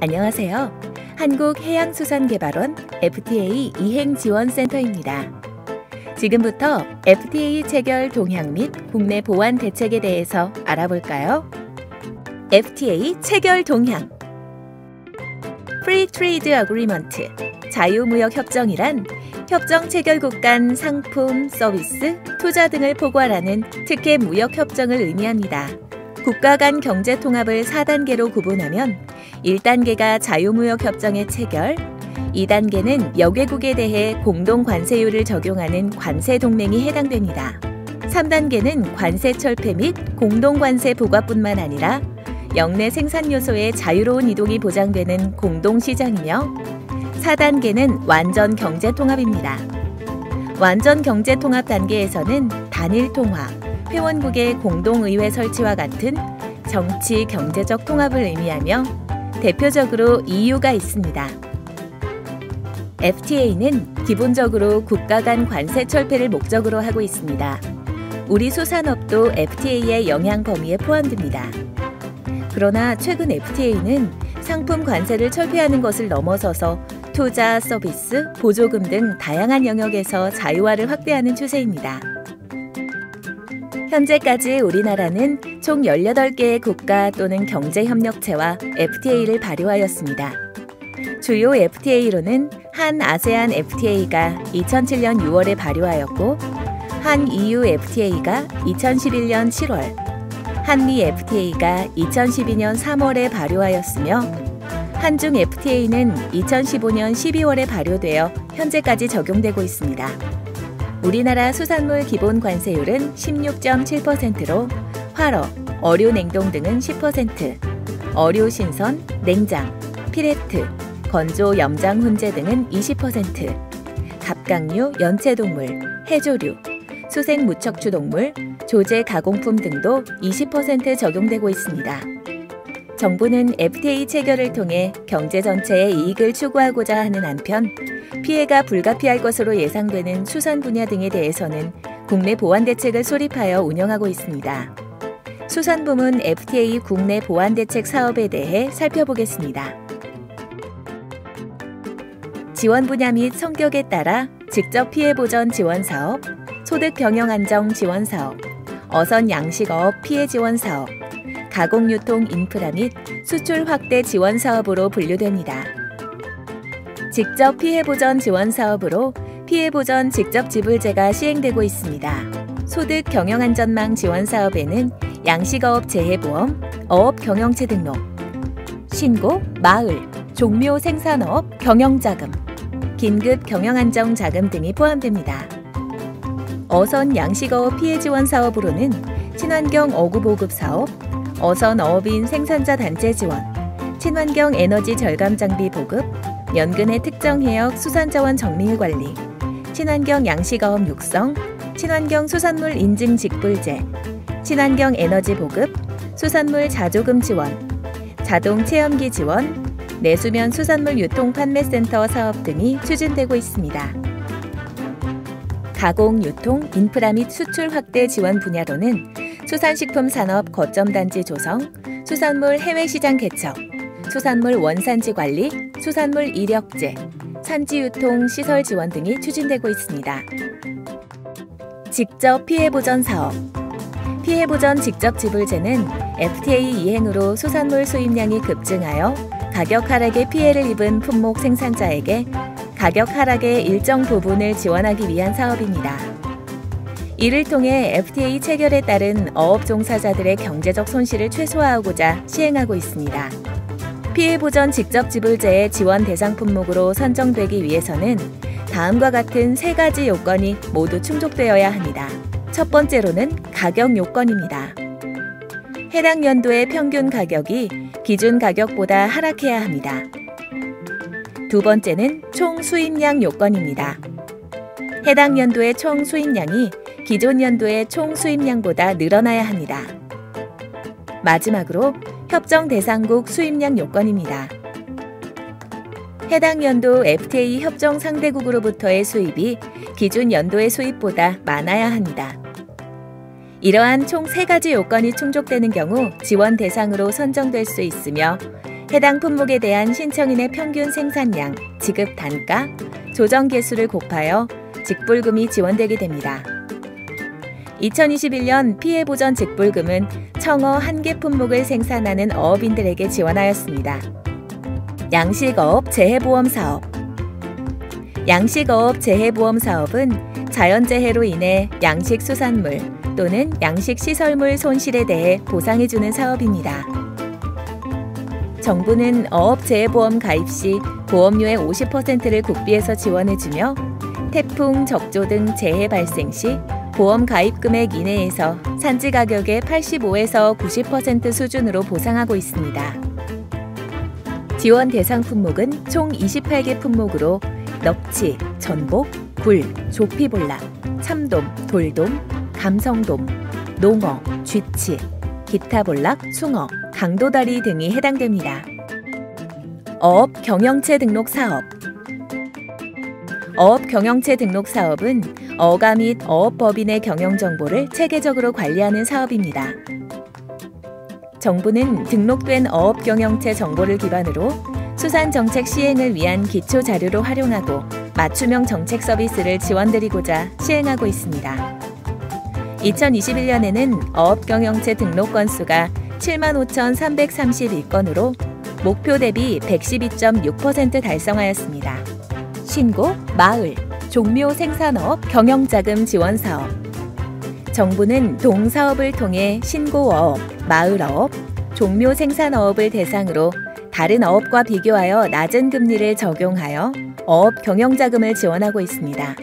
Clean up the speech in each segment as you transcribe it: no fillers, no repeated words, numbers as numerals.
안녕하세요. 한국해양수산개발원 FTA 이행지원센터입니다. 지금부터 FTA 체결 동향 및 국내 보완 대책에 대해서 알아볼까요? FTA 체결 동향. Free Trade Agreement, 자유무역협정이란 협정 체결국 간 상품, 서비스, 투자 등을 포괄하는 특혜 무역협정을 의미합니다. 국가 간 경제통합을 4단계로 구분하면 1단계가 자유무역협정의 체결, 2단계는 여개국에 대해 공동관세율을 적용하는 관세동맹이 해당됩니다. 3단계는 관세 철폐 및 공동관세 부과뿐만 아니라 역내 생산 요소의 자유로운 이동이 보장되는 공동시장이며 4단계는 완전 경제통합입니다. 완전 경제통합 단계에서는 단일통화, 회원국의 공동의회 설치와 같은 정치, 경제적 통합을 의미하며 대표적으로 EU가 있습니다. FTA는 기본적으로 국가 간 관세 철폐를 목적으로 하고 있습니다. 우리 수산업도 FTA의 영향 범위에 포함됩니다. 그러나 최근 FTA는 상품 관세를 철폐하는 것을 넘어서서 투자, 서비스, 보조금 등 다양한 영역에서 자유화를 확대하는 추세입니다. 현재까지 우리나라는 총 18개의 국가 또는 경제협력체와 FTA를 발효하였습니다. 주요 FTA로는 한 아세안 FTA가 2007년 6월에 발효하였고, 한 EU FTA가 2011년 7월, 한미 FTA가 2012년 3월에 발효하였으며, 한중 FTA는 2015년 12월에 발효되어 현재까지 적용되고 있습니다. 우리나라 수산물 기본 관세율은 16.7%로 활어, 어류 냉동 등은 10%, 어류 신선, 냉장, 피레트, 건조 염장 훈제 등은 20%, 갑각류, 연체동물, 해조류, 수생 무척추 동물, 조제 가공품 등도 20% 적용되고 있습니다. 정부는 FTA 체결을 통해 경제 전체의 이익을 추구하고자 하는 한편 피해가 불가피할 것으로 예상되는 수산 분야 등에 대해서는 국내 보완 대책을 수립하여 운영하고 있습니다. 수산부문 FTA 국내 보완 대책 사업에 대해 살펴보겠습니다. 지원 분야 및 성격에 따라 직접 피해 보전 지원 사업, 소득 경영 안정 지원 사업, 어선 양식어업 피해 지원 사업, 가공유통 인프라 및 수출 확대 지원 사업으로 분류됩니다. 직접 피해 보전 지원 사업으로 피해 보전 직접 지불제가 시행되고 있습니다. 소득 경영 안전망 지원 사업에는 양식어업 재해보험, 어업 경영체 등록, 신고, 마을, 종묘 생산어업 경영자금, 긴급 경영안정 자금 등이 포함됩니다. 어선 양식어업 피해 지원 사업으로는 친환경 어구 보급 사업, 어선 어업인 생산자 단체 지원, 친환경 에너지 절감 장비 보급, 연근해 특정 해역 수산자원 정밀 관리, 친환경 양식어업 육성, 친환경 수산물 인증 직불제, 친환경 에너지 보급, 수산물 자조금 지원, 자동 체험기 지원, 내수면 수산물 유통 판매센터 사업 등이 추진되고 있습니다. 가공, 유통, 인프라 및 수출 확대 지원 분야로는 수산식품 산업 거점단지 조성, 수산물 해외시장 개척, 수산물 원산지 관리, 수산물 이력제, 산지유통 시설 지원 등이 추진되고 있습니다. 직접 피해보전 사업. 피해보전 직접 지불제는 FTA 이행으로 수산물 수입량이 급증하여 가격 하락에 피해를 입은 품목 생산자에게 가격 하락의 일정 부분을 지원하기 위한 사업입니다. 이를 통해 FTA 체결에 따른 어업 종사자들의 경제적 손실을 최소화하고자 시행하고 있습니다. 피해보전 직접 지불제의 지원 대상 품목으로 선정되기 위해서는 다음과 같은 3가지 요건이 모두 충족되어야 합니다. 첫 번째로는 가격 요건입니다. 해당 연도의 평균 가격이 기준 가격보다 하락해야 합니다. 두 번째는 총 수입량 요건입니다. 해당 연도의 총 수입량이 기존 연도의 총 수입량보다 늘어나야 합니다. 마지막으로 협정 대상국 수입량 요건입니다. 해당 연도 FTA 협정 상대국으로부터의 수입이 기준 연도의 수입보다 많아야 합니다. 이러한 총 3가지 요건이 충족되는 경우 지원 대상으로 선정될 수 있으며 해당 품목에 대한 신청인의 평균 생산량, 지급 단가, 조정 개수를 곱하여 직불금이 지원되게 됩니다. 2021년 피해보전 직불금은 청어 1개 품목을 생산하는 어업인들에게 지원하였습니다. 양식어업 재해보험사업. 양식어업 재해보험사업은 자연재해로 인해 양식수산물 또는 양식시설물 손실에 대해 보상해주는 사업입니다. 정부는 어업재해보험 가입 시 보험료의 50%를 국비에서 지원해주며 태풍, 적조 등 재해 발생 시 보험 가입 금액 이내에서 산지 가격의 85에서 90% 수준으로 보상하고 있습니다. 지원 대상 품목은 총 28개 품목으로 넙치, 전복, 굴, 조피볼락, 참돔, 돌돔, 감성돔, 농어, 쥐치, 기타볼락, 숭어, 강도다리 등이 해당됩니다. 어업 경영체 등록 사업. 어업 경영체 등록 사업은 어가 및 어업법인의 경영 정보를 체계적으로 관리하는 사업입니다. 정부는 등록된 어업 경영체 정보를 기반으로 수산 정책 시행을 위한 기초 자료로 활용하고 맞춤형 정책 서비스를 지원드리고자 시행하고 있습니다. 2021년에는 어업 경영체 등록 건수가 75,331건으로 목표 대비 112.6% 달성하였습니다. 신고, 마을, 종묘 생산업 경영자금 지원 사업. 정부는 동사업을 통해 신고어업, 마을어업, 종묘 생산어업을 대상으로 다른 어업과 비교하여 낮은 금리를 적용하여 어업 경영자금을 지원하고 있습니다.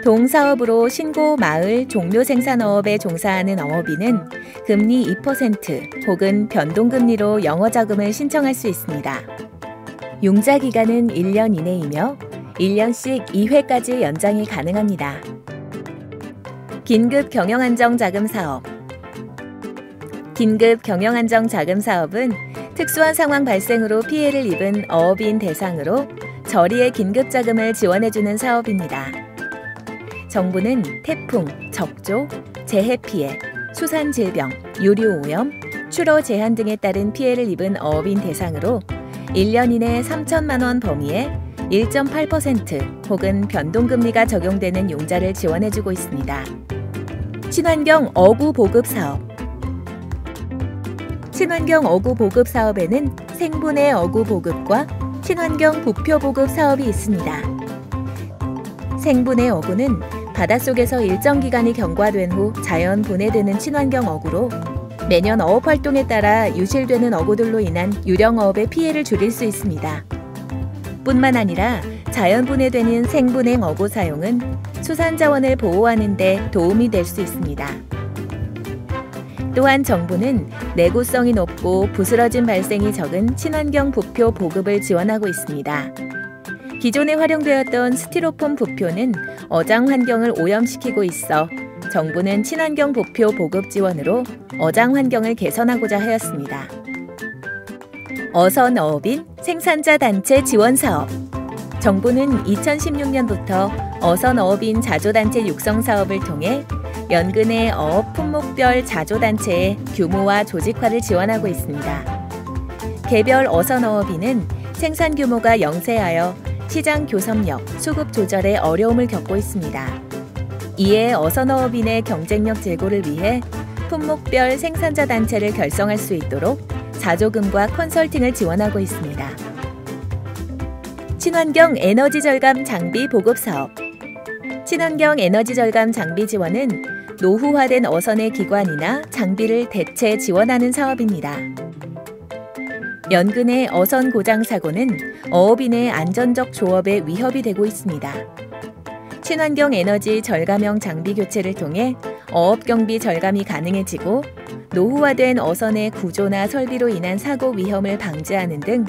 동사업으로 신고, 마을, 종묘 생산어업에 종사하는 어업인은 금리 2% 혹은 변동금리로 영어자금을 신청할 수 있습니다. 융자 기간은 1년 이내이며 1년씩 2회까지 연장이 가능합니다. 긴급 경영안정자금 사업. 긴급 경영안정자금 사업은 특수한 상황 발생으로 피해를 입은 어업인 대상으로 저리의 긴급자금을 지원해주는 사업입니다. 정부는 태풍, 적조, 재해피해, 수산질병, 유류오염, 출어 제한 등에 따른 피해를 입은 어업인 대상으로 1년 이내 3천만 원 범위에 1.8% 혹은 변동금리가 적용되는 융자를 지원해주고 있습니다. 친환경 어구 보급 사업. 친환경 어구 보급 사업에는 생분해 어구 보급과 친환경 부표 보급 사업이 있습니다. 생분해 어구는 바닷속에서 일정 기간이 경과된 후 자연 분해되는 친환경 어구로 매년 어업 활동에 따라 유실되는 어구들로 인한 유령어업의 피해를 줄일 수 있습니다. 뿐만 아니라 자연 분해되는 생분해 어구 사용은 수산자원을 보호하는 데 도움이 될 수 있습니다. 또한 정부는 내구성이 높고 부스러짐 발생이 적은 친환경 부표 보급을 지원하고 있습니다. 기존에 활용되었던 스티로폼 부표는 어장 환경을 오염시키고 있어 정부는 친환경 부표 보급 지원으로 어장 환경을 개선하고자 하였습니다. 어선 어업인 생산자 단체 지원 사업. 정부는 2016년부터 어선 어업인 자조단체 육성 사업을 통해 연근의 어업 품목별 자조단체의 규모와 조직화를 지원하고 있습니다. 개별 어선 어업인은 생산 규모가 영세하여 시장 교섭력, 수급 조절에 어려움을 겪고 있습니다. 이에 어선어업인의 경쟁력 제고를 위해 품목별 생산자 단체를 결성할 수 있도록 자조금과 컨설팅을 지원하고 있습니다. 친환경 에너지 절감 장비 보급 사업. 친환경 에너지 절감 장비 지원은 노후화된 어선의 기관이나 장비를 대체 지원하는 사업입니다. 연근의 어선 고장 사고는 어업인의 안전적 조업에 위협이 되고 있습니다. 친환경 에너지 절감형 장비 교체를 통해 어업 경비 절감이 가능해지고 노후화된 어선의 구조나 설비로 인한 사고 위험을 방지하는 등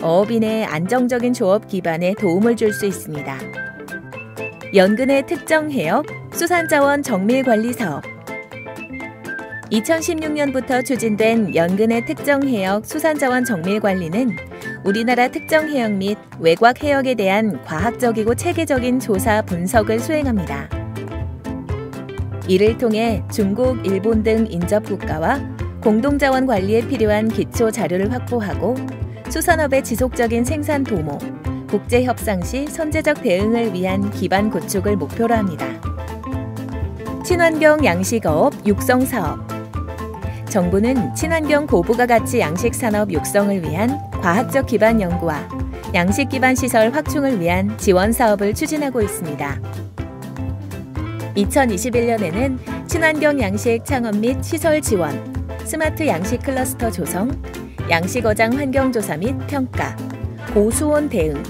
어업인의 안정적인 조업 기반에 도움을 줄 수 있습니다. 연근의 특정 해역 수산자원 정밀 관리 사업. 2016년부터 추진된 연근의 특정 해역 수산자원 정밀 관리는 우리나라 특정 해역 및 외곽 해역에 대한 과학적이고 체계적인 조사 분석을 수행합니다. 이를 통해 중국, 일본 등 인접 국가와 공동자원 관리에 필요한 기초 자료를 확보하고 수산업의 지속적인 생산 도모, 국제 협상 시 선제적 대응을 위한 기반 구축을 목표로 합니다. 친환경 양식어업 육성 사업. 정부는 친환경 고부가 가치 양식 산업 육성을 위한 과학적 기반 연구와 양식 기반 시설 확충을 위한 지원 사업을 추진하고 있습니다. 2021년에는 친환경 양식 창업 및 시설 지원, 스마트 양식 클러스터 조성, 양식 어장 환경 조사 및 평가, 고수온 대응,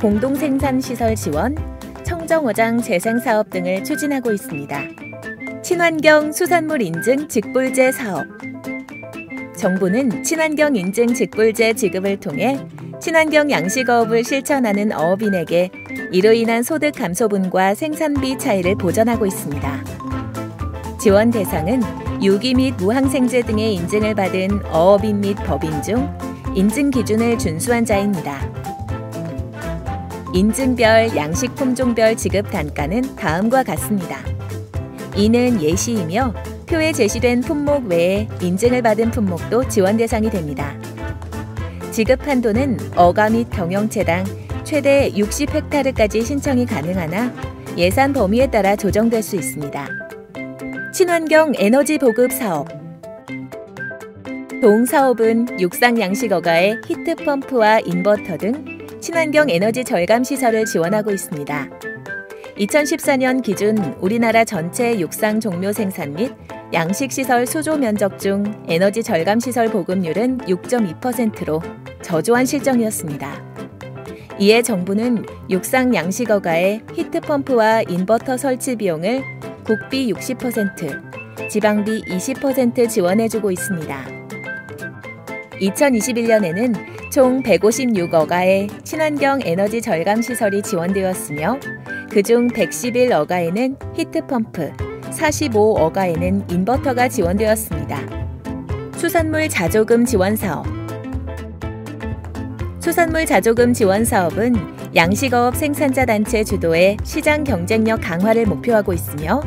공동 생산 시설 지원, 청정 어장 재생 사업 등을 추진하고 있습니다. 친환경 수산물 인증 직불제 사업. 정부는 친환경 인증 직불제 지급을 통해 친환경 양식어업을 실천하는 어업인에게 이로 인한 소득 감소분과 생산비 차이를 보전하고 있습니다. 지원 대상은 유기 및 무항생제 등의 인증을 받은 어업인 및 법인 중 인증 기준을 준수한 자입니다. 인증별, 양식 품종별 지급 단가는 다음과 같습니다. 이는 예시이며 표에 제시된 품목 외에 인증을 받은 품목도 지원 대상이 됩니다. 지급 한도는 어가 및 경영체당 최대 60헥타르까지 신청이 가능하나 예산 범위에 따라 조정될 수 있습니다. 친환경 에너지 보급 사업. 동사업은 육상 양식 어가의 히트펌프와 인버터 등 친환경 에너지 절감 시설을 지원하고 있습니다. 2014년 기준 우리나라 전체 육상 종묘 생산 및 양식시설 수조 면적 중 에너지 절감 시설 보급률은 6.2%로 저조한 실정이었습니다. 이에 정부는 육상 양식어가의 히트펌프와 인버터 설치 비용을 국비 60%, 지방비 20% 지원해주고 있습니다. 2021년에는 총 156어가의 친환경 에너지 절감 시설이 지원되었으며 그중 111어가에는 히트펌프, 45어가에는 인버터가 지원되었습니다. 수산물 자조금 지원 사업. 수산물 자조금 지원 사업은 양식어업 생산자 단체 주도의 시장 경쟁력 강화를 목표하고 있으며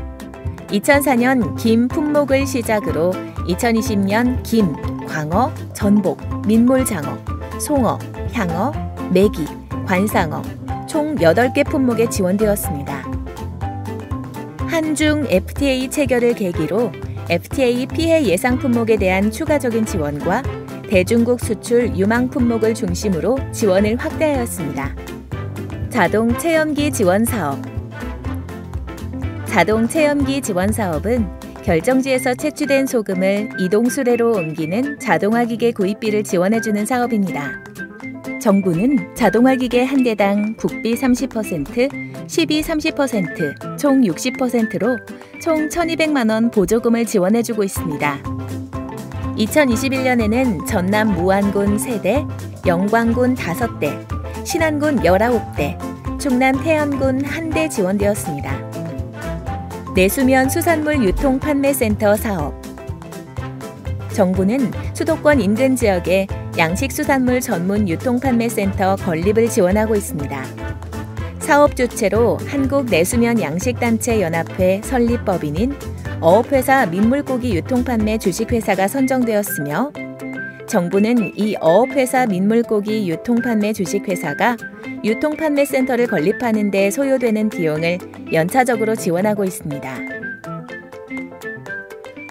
2004년 김 품목을 시작으로 2020년 김, 광어, 전복, 민물장어, 송어, 향어, 메기, 관상어 총 8개 품목에 지원되었습니다. 한중 FTA 체결을 계기로 FTA 피해 예상 품목에 대한 추가적인 지원과 대중국 수출 유망 품목을 중심으로 지원을 확대하였습니다. 자동 체험기 지원 사업. 자동 체험기 지원 사업은 결정지에서 채취된 소금을 이동수레로 옮기는 자동화 기계 구입비를 지원해주는 사업입니다. 정부는 자동화 기계 한 대당 국비 30%, 시비 30%, 총 60%로 총 1,200만 원 보조금을 지원해주고 있습니다. 2021년에는 전남 무안군 3대, 영광군 5대, 신안군 19대, 충남 태안군 1대 지원되었습니다. 내수면 수산물 유통 판매센터 사업. 정부는 수도권 인근 지역에 양식수산물 전문 유통판매센터 건립을 지원하고 있습니다. 사업 주체로 한국내수면 양식단체연합회 설립법인인 어업회사 민물고기 유통판매 주식회사가 선정되었으며 정부는 이 어업회사 민물고기 유통판매 주식회사가 유통판매센터를 건립하는 데 소요되는 비용을 연차적으로 지원하고 있습니다.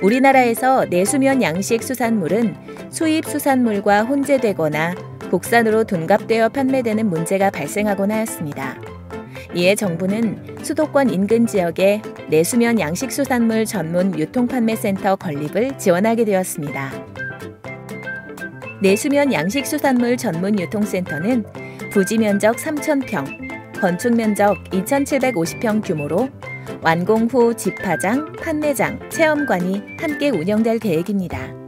우리나라에서 내수면 양식 수산물은 수입 수산물과 혼재되거나 국산으로 둔갑되어 판매되는 문제가 발생하곤 하였습니다. 이에 정부는 수도권 인근 지역에 내수면 양식 수산물 전문 유통판매센터 건립을 지원하게 되었습니다. 내수면 양식 수산물 전문 유통센터는 부지 면적 3,000평, 건축 면적 2,750평 규모로 완공 후 집화장, 판매장, 체험관이 함께 운영될 계획입니다.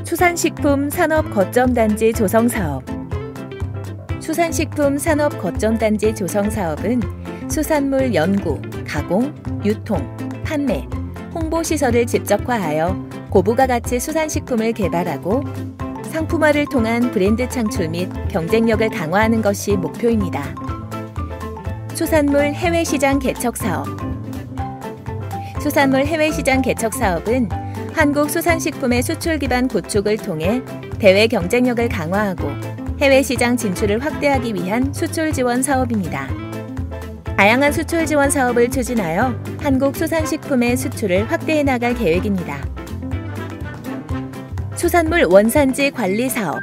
수산식품 산업 거점단지 조성 사업. 수산식품 산업 거점단지 조성 사업은 수산물 연구, 가공, 유통, 판매, 홍보 시설을 집적화하여 고부가 가치 수산식품을 개발하고 상품화를 통한 브랜드 창출 및 경쟁력을 강화하는 것이 목표입니다. 수산물 해외시장 개척 사업. 수산물 해외시장 개척 사업은 한국 수산식품의 수출 기반 구축을 통해 대외 경쟁력을 강화하고 해외 시장 진출을 확대하기 위한 수출 지원 사업입니다. 다양한 수출 지원 사업을 추진하여 한국 수산식품의 수출을 확대해 나갈 계획입니다. 수산물 원산지 관리 사업.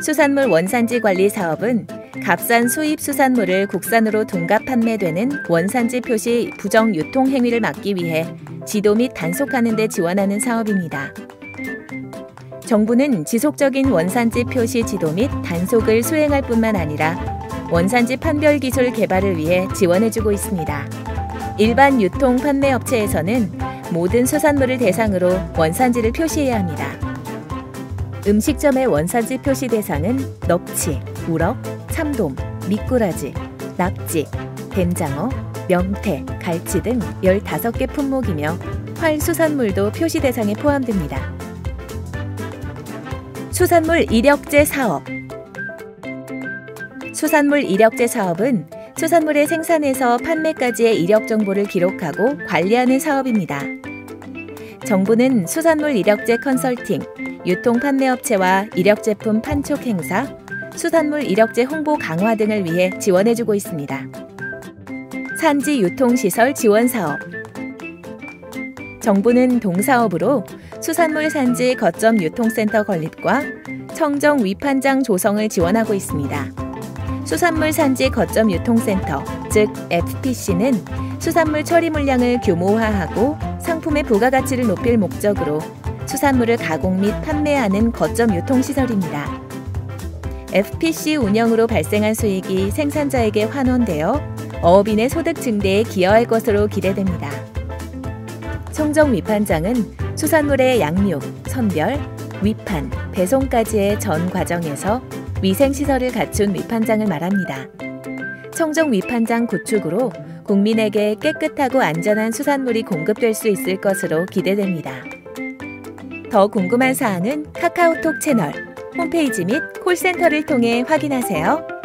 수산물 원산지 관리 사업은 값싼 수입 수산물을 국산으로 둔갑 판매되는 원산지 표시 부정 유통 행위를 막기 위해 지도 및 단속하는 데 지원하는 사업입니다. 정부는 지속적인 원산지 표시 지도 및 단속을 수행할 뿐만 아니라 원산지 판별 기술 개발을 위해 지원해주고 있습니다. 일반 유통 판매 업체에서는 모든 수산물을 대상으로 원산지를 표시해야 합니다. 음식점의 원산지 표시 대상은 넙치, 우럭, 참돔, 미꾸라지, 낙지, 뱀장어, 명태, 갈치 등 15개 품목이며 활 수산물도 표시 대상에 포함됩니다. 수산물 이력제 사업. 수산물 이력제 사업은 수산물의 생산에서 판매까지의 이력 정보를 기록하고 관리하는 사업입니다. 정부는 수산물 이력제 컨설팅, 유통 판매업체와 이력제품 판촉 행사, 수산물 이력제 홍보 강화 등을 위해 지원해주고 있습니다. 산지 유통시설 지원 사업. 정부는 동사업으로 수산물 산지 거점 유통센터 건립과 청정 위판장 조성을 지원하고 있습니다. 수산물 산지 거점 유통센터, 즉 FPC는 수산물 처리 물량을 규모화하고 상품의 부가가치를 높일 목적으로 수산물을 가공 및 판매하는 거점 유통시설입니다. FPC 운영으로 발생한 수익이 생산자에게 환원되어 어업인의 소득 증대에 기여할 것으로 기대됩니다. 청정 위판장은 수산물의 양육, 선별, 위판, 배송까지의 전 과정에서 위생시설을 갖춘 위판장을 말합니다. 청정 위판장 구축으로 국민에게 깨끗하고 안전한 수산물이 공급될 수 있을 것으로 기대됩니다. 더 궁금한 사항은 카카오톡 채널, 홈페이지 및 콜센터를 통해 확인하세요.